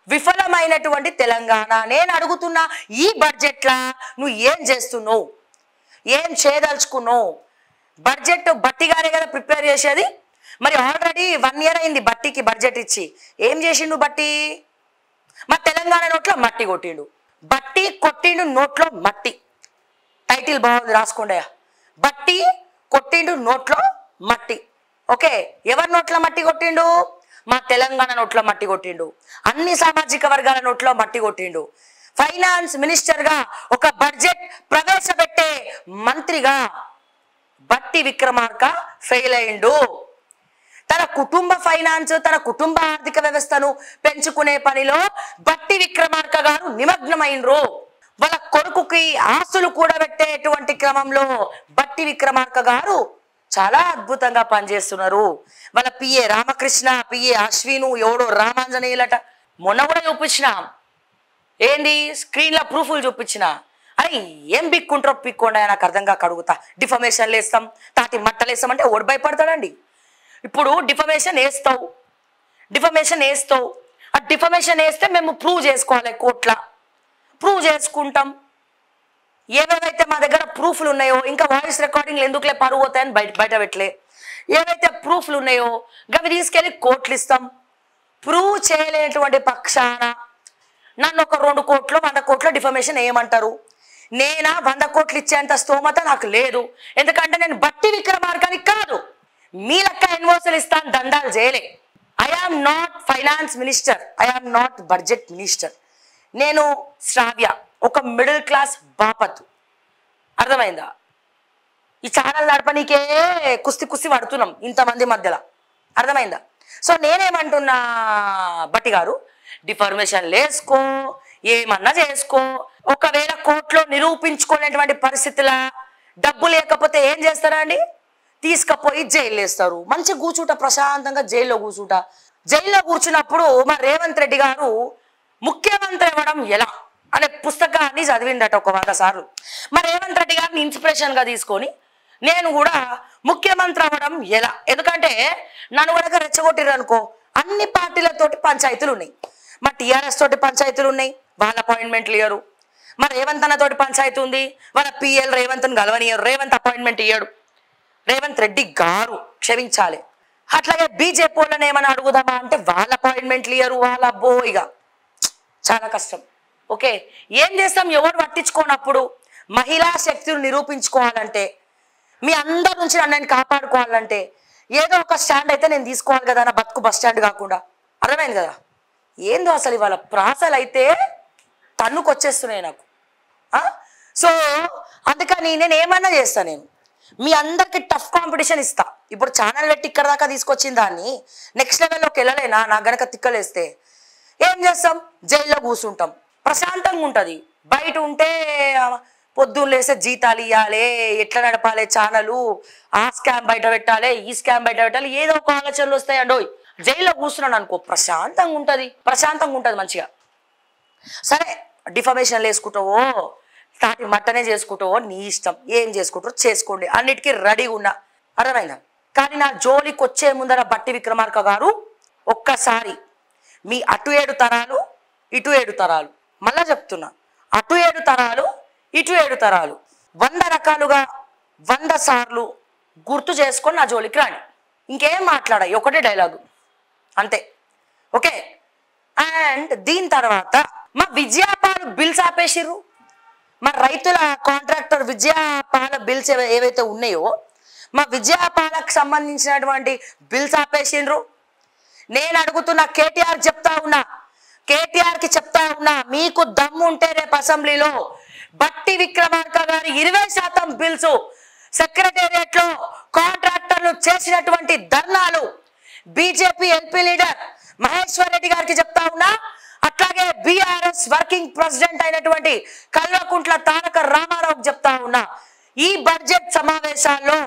విఫలమైనటువంటి తెలంగాణ. నేను అడుగుతున్నా, ఈ బడ్జెట్లా నువ్వు ఏం చేస్తున్నావు, ఏం చేయదలుచుకున్నావు? బడ్జెట్ బట్టి గారే కదా ప్రిపేర్ చేసేది. మరి ఆల్రెడీ 1 year అయింది బట్టికి బడ్జెట్ ఇచ్చి. ఏం చేసిండు బట్టి? మా తెలంగాణ నోట్లో మట్టి కొట్టిండు. బట్టి కొట్టిండు నోట్లో మట్టి. టైటిల్ బాగుంది, రాసుకోండి. బట్టి కొట్టిండు నోట్లో మట్టి. ఓకే, ఎవరి నోట్ల మట్టి కొట్టిండు? మా తెలంగాణ నోట్లో మట్టి కొట్టిండు. అన్ని సామాజిక వర్గాల నోట్లో మట్టి కొట్టిండు. ఫైనాన్స్ మినిస్టర్గా ఒక బడ్జెట్ ప్రవేశపెట్టే మంత్రిగా బట్టి విక్రమార్క ఫెయిల్ అయిండు. తన కుటుంబ ఫైనాన్స్, తన కుటుంబ ఆర్థిక వ్యవస్థను పెంచుకునే పనిలో బట్టి విక్రమార్క గారు నిమగ్నమైనరు. వాళ్ళ కొడుకుకి ఆస్తులు కూడబెట్టేటువంటి క్రమంలో బట్టి విక్రమార్క గారు చాలా అద్భుతంగా పనిచేస్తున్నారు. వాళ్ళ పిఏ రామకృష్ణ, పిఏ అశ్విను, ఎవడో రామాంజనేయులట. మొన్న కూడా చూపించిన, ఏంది స్క్రీన్లో ప్రూఫ్లు చూపించిన. అరే ఏం బిక్కుంటారో పిక్కోండి, నాకు అర్థం కాక అడుగుతా. డిఫమేషన్లు వేస్తాం, తాటి మట్టలు వేస్తామంటే ఓడి భయపడతాడండి. ఇప్పుడు డిఫమేషన్ వేస్తావు, ఆ డిఫమేషన్ వేస్తే మేము ప్రూవ్ చేసుకోవాలి, కోర్టుల ప్రూవ్ చేసుకుంటాం. ఏవేవైతే మా దగ్గర ప్రూఫ్లు ఉన్నాయో, ఇంకా వాయిస్ రికార్డింగ్లు ఎందుకులే పరువు పోతాయని బయట పెట్టలే, ఏవైతే ప్రూఫ్లు ఉన్నాయో అవి తీసుకెళ్ళి కోర్టులు ఇస్తాం. ప్రూవ్ చేయలేనటువంటి పక్షాన నన్ను ఒక 2 కోట్లు 100 కోట్ల డిఫమేషన్ వేయమంటారు. నేనా 100 కోట్లు ఇచ్చేంత స్తోమత నాకు లేదు. ఎందుకంటే నేను బట్టి విక్రమార్కని కాదు, మీ లెక్క ఇన్వోర్సులు ఇస్తాను, దండాలు చేయలే. I am not finance minister, I am not budget minister. నేను శ్రావ్య, ఒక మిడిల్ క్లాస్ బాపత్. అర్థమైందా? ఈ ఛానల్ నడపనీకే కుస్తీ పడుతున్నాం ఇంతమంది మధ్యలో. అర్థమైందా? సో నేనేమంటున్నా, బట్టి గారు డిఫర్మేషన్ వేసుకో, ఏమన్నా చేసుకో. ఒకవేళ కోర్టులో నిరూపించుకునేటువంటి పరిస్థితుల డబ్బు లేకపోతే ఏం చేస్తారా అండి? తీసుకుపోయి జైలు వేస్తారు. మంచి కూర్చుంట, ప్రశాంతంగా జైల్లో కూర్చుంటా. జైల్లో కూర్చున్నప్పుడు మా రేవంత్ రెడ్డి గారు ముఖ్యమంత్రి అవ్వడం ఎలా అనే పుస్తకాన్ని చదివిండట ఒక 100 సార్లు. మా రేవంత్ రెడ్డి గారిని ఇన్స్పిరేషన్గా తీసుకొని నేను కూడా ముఖ్యమంత్రి అవ్వడం ఎలా, ఎందుకంటే నన్ను కూడా రెచ్చగొట్టిరు అనుకో, అన్ని పార్టీలతోటి పంచాయతీలు ఉన్నాయి. మా టీఆర్ఎస్ తోటి పంచాయతీలు ఉన్నాయి, వాళ్ళ అపాయింట్మెంట్లు ఇయ్యరు. మా రేవంత్ అన్నతోటి పంచాయతీ ఉంది, వాళ్ళ పిఎల్ రేవంత్ని గెలవనియరు, రేవంత్ అపాయింట్మెంట్ ఇయ్యడు. రేవంత్ రెడ్డి గారు క్షమించాలి. అట్లాగే బీజేపీ వాళ్ళని ఏమైనా అడుగుదామా అంటే వాళ్ళ అపాయింట్మెంట్లు ఇయ్యరు, వాళ్ళ అబ్బో ఇక చాలా కష్టం. ఓకే, ఏం చేస్తాం? ఎవరు పట్టించుకోనప్పుడు మహిళా శక్తిని నిరూపించుకోవాలంటే, మీ అందరి నుంచి నన్ను కాపాడుకోవాలంటే ఏదో ఒక స్టాండ్ అయితే నేను తీసుకోవాలి కదా, నా బతుకు బస్ స్టాండ్ కాకుండా. అర్థమైంది కదా? ఏందో అసలు ఇవాళ ప్రాసలు అయితే తన్నుకొచ్చేస్తున్నాయి నాకు. సో అందుకని నేను ఏమన్నా చేస్తాను, నేను మీ అందరికి టఫ్ కాంపిటీషన్ ఇస్తా. ఇప్పుడు ఛానల్ పెట్టి ఇక్కడ దాకా తీసుకొచ్చిన దాన్ని నెక్స్ట్ లెవెల్లోకి వెళ్ళలేనా? నాకు గనక తిక్కలేస్తే ఏం చేస్తాం? జైల్లో కూర్చుంటాం, ప్రశాంతంగా ఉంటుంది. బయట ఉంటే పొద్దున్న లేస్తే జీతాలు ఇవ్వాలి, ఎట్లా నడపాలి ఛానలు, ఆ స్కామ్ బయట పెట్టాలి, ఈ స్కామ్ బయట పెట్టాలి, ఏదో ఒక ఆలోచనలు వస్తాయి. అండోయ్ జైల్లో కూర్చున్నాను అనుకో, ప్రశాంతంగా ఉంటుంది మంచిగా. సరే డిఫమేషన్లు వేసుకుంటావో, తాటి మట్టనే చేసుకుంటావో నీ ఇష్టం, ఏం చేసుకుంటారో చేసుకోండి, అన్నిటికీ రెడీగా ఉన్నా. అర్థమైందా? కానీ నా జోలికి వచ్చే ముందర బట్టి విక్రమార్క గారు ఒక్కసారి మీ అటు 7 తరాలు ఇటు 7 తరాలు, మళ్ళా చెప్తున్నా, అటు 7 తరాలు ఇటు 7 తరాలు 100 రకాలుగా 100 సార్లు గుర్తు చేసుకొని నా జోలికి రాండి. ఇంకేం మాట్లాడాయి, ఒకటే డైలాగు అంతే. ఓకే, అండ్ దీని తర్వాత మా విజయపాల్ బిల్స్ ఆపేసిర్రు. మా రైతుల కాంట్రాక్టర్ విజయపాల బిల్స్ ఏవైతే ఉన్నాయో, మా విజయపాలకు సంబంధించినటువంటి బిల్స్ ఆపేసిండ్రు. నేను అడుగుతున్నా, కేటీఆర్కి చెప్తా ఉన్నా, మీకు దమ్ము ఉంటే రేపు అసెంబ్లీలో బట్టి విక్రమార్క గారి 20% బిల్స్, సెక్రటేరియట్ లో కాంట్రాక్టర్లు చేసినటువంటి ధర్నాలు, BJP LP leader Maheshwar Reddy గారికి చెప్తా ఉన్నా, అట్లాగే బీఆర్ఎస్ వర్కింగ్ ప్రెసిడెంట్ అయినటువంటి కల్వకుంట్ల తారక రామారావుకి చెప్తా ఉన్నా, ఈ బడ్జెట్ సమావేశాల్లో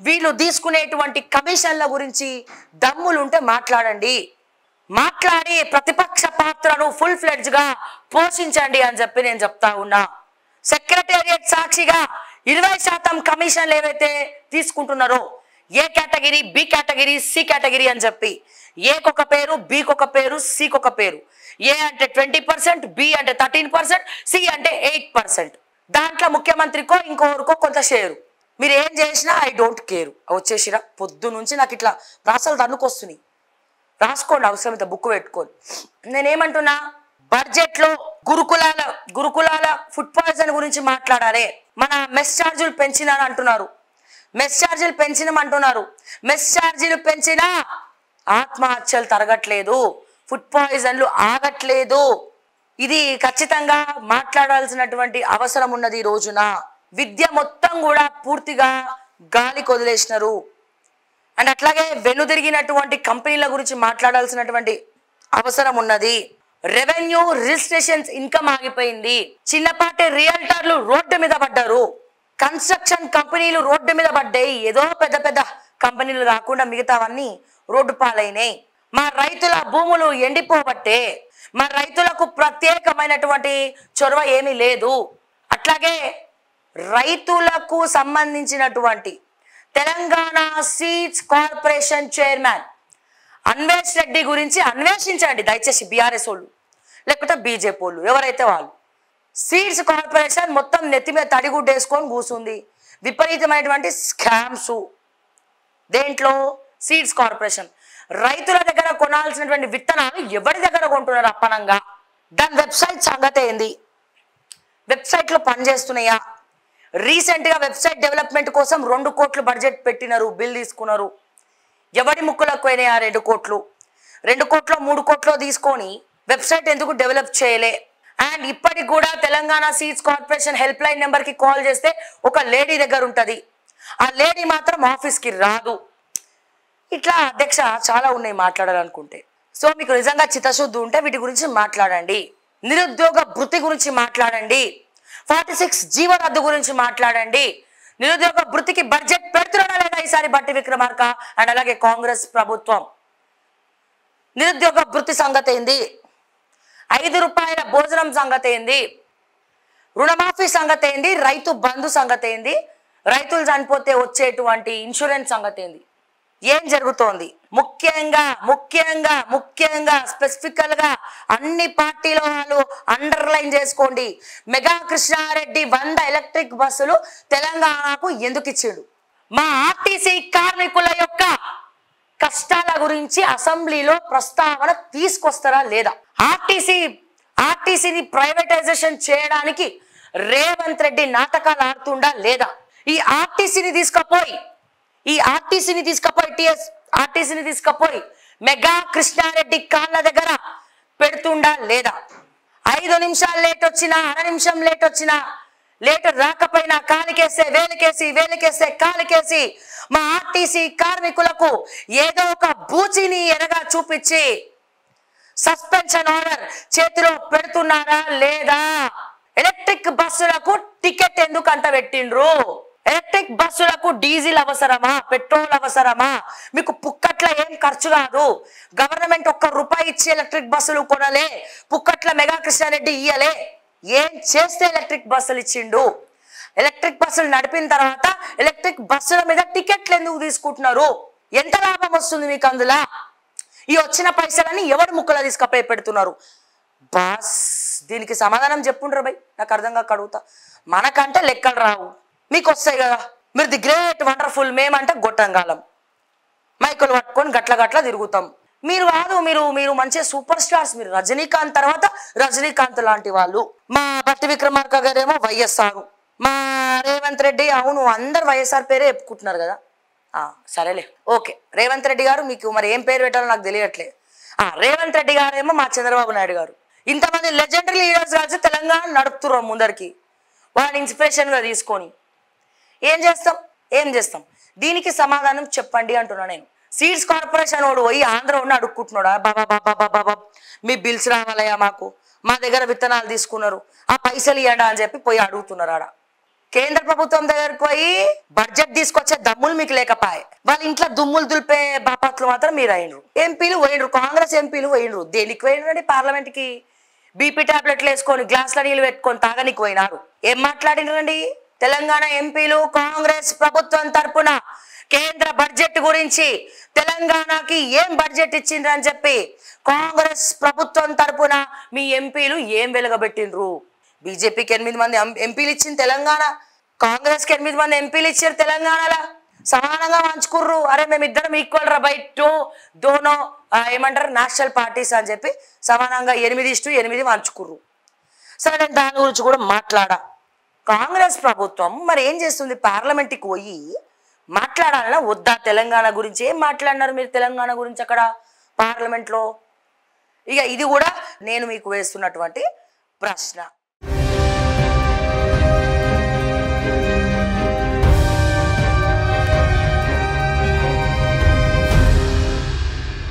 వీళ్ళు తీసుకునేటువంటి కమిషన్ల గురించి దమ్ములుంటే మాట్లాడండి, మాట్లాడి ప్రతిపక్ష పాత్రను ఫుల్ ఫ్లెడ్జ్ గా పోషించండి అని చెప్పి నేను చెప్తా ఉన్నా. సెక్రటేరియట్ సాక్షిగా 20% కమిషన్లు ఏవైతే తీసుకుంటున్నారో, A category, B category, C category అని చెప్పి, ఏకొక పేరు, బికొక పేరు, సికొక పేరు, ఏ అంటే 20%, బి అంటే 13%, సి అంటే 8%. దాంట్లో ముఖ్యమంత్రికో ఇంకొకరికో కొంత షేరు. మీరు ఏం చేసినా ఐ డోంట్ కేర్. వచ్చేసిరా పొద్దు నుంచి నాకు ఇట్లా రాసాలు తన్నుకొస్తున్నాయి. రాసుకోండి అవసరమైతే బుక్ పెట్టుకోండి. నేనేమంటున్నా, బడ్జెట్లో గురుకులాల ఫుడ్ పాయిజన్ గురించి మాట్లాడాలి. మన మెస్ ఛార్జీలు పెంచినారు అంటున్నారు. మెస్ ఛార్జీలు పెంచినామంటున్నారు. మెస్ ఛార్జీలు పెంచినా ఆత్మహత్యలు తరగట్లేదు, ఫుడ్ పాయిజన్లు ఆగట్లేదు. ఇది ఖచ్చితంగా మాట్లాడాల్సినటువంటి అవసరం ఉన్నది ఈ రోజున. విద్య మొత్తం కూడా పూర్తిగా గాలి కొదిలేసినారు. అండ్ అట్లాగే వెనుదిరిగినటువంటి కంపెనీల గురించి మాట్లాడాల్సినటువంటి అవసరం ఉన్నది. రెవెన్యూ రిజిస్ట్రేషన్స్ ఇన్కమ్ ఆగిపోయింది. చిన్నపాటి రియల్టర్లు రోడ్డు మీద పడ్డారు. కన్స్ట్రక్షన్ కంపెనీలు రోడ్డు మీద పడ్డాయి. ఏదో పెద్ద పెద్ద కంపెనీలు కాకుండా మిగతావన్నీ రోడ్డు పాలైనాయి. మా రైతుల భూములు ఎండిపోబట్టే, మా రైతులకు ప్రత్యేకమైనటువంటి చొరవ ఏమీ లేదు. అట్లాగే రైతులకు సంబంధించినటువంటి Telangana seeds corporation chairman Anvesh Reddy గురించి అన్వేషించండి దయచేసి. బీఆర్ఎస్ వాళ్ళు లేకపోతే బీజేపీ వాళ్ళు ఎవరైతే వాళ్ళు. సీడ్స్ కార్పొరేషన్ మొత్తం నెత్తి మీద తడిగుడ్డ వేసుకొని కూర్చుంది. విపరీతమైనటువంటి స్కామ్స్. దేంట్లో? Seeds corporation. రైతుల దగ్గర కొనాల్సినటువంటి విత్తనాలు ఎవరి దగ్గర కొంటున్నారు అప్పనంగా? దాని వెబ్సైట్ సంగతి ఏంది? వెబ్సైట్లో పనిచేస్తున్నాయా? రీసెంట్గా వెబ్సైట్ డెవలప్మెంట్ కోసం 2 కోట్లు బడ్జెట్ పెట్టినారు, బిల్ తీసుకున్నారు. ఎవరి ముక్కులకు పోయినాయి ఆ 2 కోట్లు? 2 కోట్లో 3 కోట్లో తీసుకొని వెబ్సైట్ ఎందుకు డెవలప్ చేయలే? అండ్ ఇప్పటికి కూడా Telangana seeds corporation help line నెంబర్కి కాల్ చేస్తే ఒక లేడీ దగ్గర ఉంటుంది. ఆ లేడీ మాత్రం ఆఫీస్కి రాదు. ఇట్లా అధ్యక్ష చాలా ఉన్నాయి మాట్లాడాలనుకుంటే. సో మీకు నిజంగా చిత్తశుద్ధి ఉంటే వీటి గురించి మాట్లాడండి. నిరుద్యోగ భృతి గురించి మాట్లాడండి. 46 జీవ రద్దు గురించి మాట్లాడండి. నిరుద్యోగ భృతికి బడ్జెట్ పెడుతున్నాడా లేదా ఈసారి బట్టి విక్రమార్క అండ్ అలాగే కాంగ్రెస్ ప్రభుత్వం? నిరుద్యోగ భృతి సంగతి ఏంది? 5 రూపాయల భోజనం సంగతి ఏంది? రుణమాఫీ సంగతి ఏంది? రైతు బంధు సంగతి ఏంది? రైతులు చనిపోతే వచ్చేటువంటి ఇన్సూరెన్స్ సంగతి ఏంది? ఏం జరుగుతోంది? ముఖ్యంగా స్పెసిఫికల్ గా అన్ని పార్టీల వాళ్ళు అండర్లైన్ చేసుకోండి. మెగా కృష్ణారెడ్డి 100 ఎలక్ట్రిక్ బస్సులు తెలంగాణకు ఎందుకు ఇచ్చిండు? మా ఆర్టీసీ కార్మికుల యొక్క కష్టాల గురించి అసెంబ్లీలో ప్రస్తావన తీసుకొస్తారా లేదా? ఆర్టీసీని ప్రైవేటైజేషన్ చేయడానికి రేవంత్ రెడ్డి నాటకాలు ఆడుతుండా లేదా? ఈ ఆర్టీసీని తీసుకపోయి మెగా కృష్ణారెడ్డి కాళ్ళ దగ్గర పెడుతుండా లేదా? 5 నిమిషాలు లేట్ వచ్చినా, అర నిమిషం లేట్ వచ్చినా, లేట్ రాకపోయినా కాలికేస్తే వేలికేస్తే కాలికేసి మా ఆర్టీసీ కార్మికులకు ఏదో ఒక బూచిని ఎరగా చూపించి సస్పెన్షన్ ఆర్డర్ చేతిలో పెడుతున్నారా లేదా? ఎలక్ట్రిక్ బస్సులకు టికెట్ ఎందుకు అంత పెట్టిండ్రు? ఎలక్ట్రిక్ బస్సులకు డీజిల్ అవసరమా? పెట్రోల్ అవసరమా? మీకు పుక్కట్ల ఏం ఖర్చు కాదు. గవర్నమెంట్ ₹1 ఇచ్చి ఎలక్ట్రిక్ బస్సులు కొనలే. పుక్కట్ల మెగా కృష్ణారెడ్డి ఇయ్యలే. ఏం చేస్తే ఎలక్ట్రిక్ బస్సులు ఇచ్చిండు? ఎలక్ట్రిక్ బస్సులు నడిపిన తర్వాత ఎలక్ట్రిక్ బస్సుల మీద టికెట్లు ఎందుకు తీసుకుంటున్నారు? ఎంత లాభం వస్తుంది మీకు అందులో? ఈ వచ్చిన పైసలని ఎవరు ముక్కలో తీసుకపోయి పెడుతున్నారు? బాస్ దీనికి సమాధానం చెప్పుండ్రు బై. నాకు అర్థంగా కడుగుతా. మనకంటే లెక్కలు రావు, మీకు వస్తాయి కదా. మీరు ది గ్రేట్ వండర్ఫుల్, మేమంటే గొట్టంగాలం మైకులు పట్టుకొని గట్ల తిరుగుతాం. మీరు కాదు, మీరు మంచిగా సూపర్ స్టార్స్. మీరు రజనీకాంత్ తర్వాత రజనీకాంత్ లాంటి వాళ్ళు. మా బట్టి విక్రమార్క గారేమో వైఎస్ఆర్, మా రేవంత్ రెడ్డి అవును అందరు వైఎస్ఆర్ పేరే చెప్పుకుంటున్నారు కదా. సరేలే ఓకే. రేవంత్ రెడ్డి గారు మీకు మరి ఏం పేరు పెట్టాలో నాకు తెలియట్లే. రేవంత్ రెడ్డి గారేమో మా చంద్రబాబు నాయుడు గారు. ఇంతమంది లెజెండరీ లీడర్స్ కలిసి తెలంగాణ నడుపుతున్నారు ముందరికి. వాళ్ళని ఇన్స్పిరేషన్గా తీసుకొని ఏం చేస్తాం? దీనికి సమాధానం చెప్పండి అంటున్నా నేను. సీడ్స్ కార్పొరేషన్ వాడు పోయి ఆంధ్ర వాడిని అడుక్కుంటున్నాడా? బాబా మీ బిల్స్ రావాలయ్యా, మాకు మా దగ్గర విత్తనాలు తీసుకున్నారు, ఆ పైసలు ఇవ్వడా అని చెప్పి పోయి అడుగుతున్నారు. ఆడ కేంద్ర ప్రభుత్వం దగ్గరకు పోయి బడ్జెట్ తీసుకొచ్చే దమ్ములు మీకు లేకపోయే. వాళ్ళ ఇంట్లో దుమ్ములు దులిపే బాపత్లు మాత్రం మీరు అయినరు. ఎంపీలు పోయినరు, కాంగ్రెస్ ఎంపీలు పోయినరు. దేనికి పోయినరండి? పార్లమెంట్కి బీపీ టాబ్లెట్లు వేసుకొని గ్లాసుల నీళ్ళు పెట్టుకొని తాగనికి పోయినారు. ఏం మాట్లాడినరండి? తెలంగాణ ఎంపీలు కాంగ్రెస్ ప్రభుత్వం తరపున కేంద్ర బడ్జెట్ గురించి తెలంగాణకి ఏం బడ్జెట్ ఇచ్చిండ్రని చెప్పి కాంగ్రెస్ ప్రభుత్వం తరపున మీ ఎంపీలు ఏం వెలగబెట్టిండ్రు? బీజేపీకి 8 మంది ఎంపీలు ఇచ్చింది తెలంగాణ, కాంగ్రెస్కి 8 మంది ఎంపీలు ఇచ్చారు తెలంగాణలో, సమానంగా పంచుకుర్రు. అరే మేమిద్దరం ఈక్వల్ రా బై దోనో ఏమంటారు నేషనల్ పార్టీస్ అని చెప్పి సమానంగా 8:8 పంచుకుర్రు. సరే నేను దాని గురించి కూడా మాట్లాడా. కాంగ్రెస్ ప్రభుత్వం మరి ఏం చేస్తుంది? పార్లమెంట్కి పోయి మాట్లాడాలన్నా వద్దా? తెలంగాణ గురించి ఏం మాట్లాడినారు మీరు తెలంగాణ గురించి అక్కడ పార్లమెంట్లో? ఇక ఇది కూడా నేను మీకు వేస్తున్నటువంటి ప్రశ్న.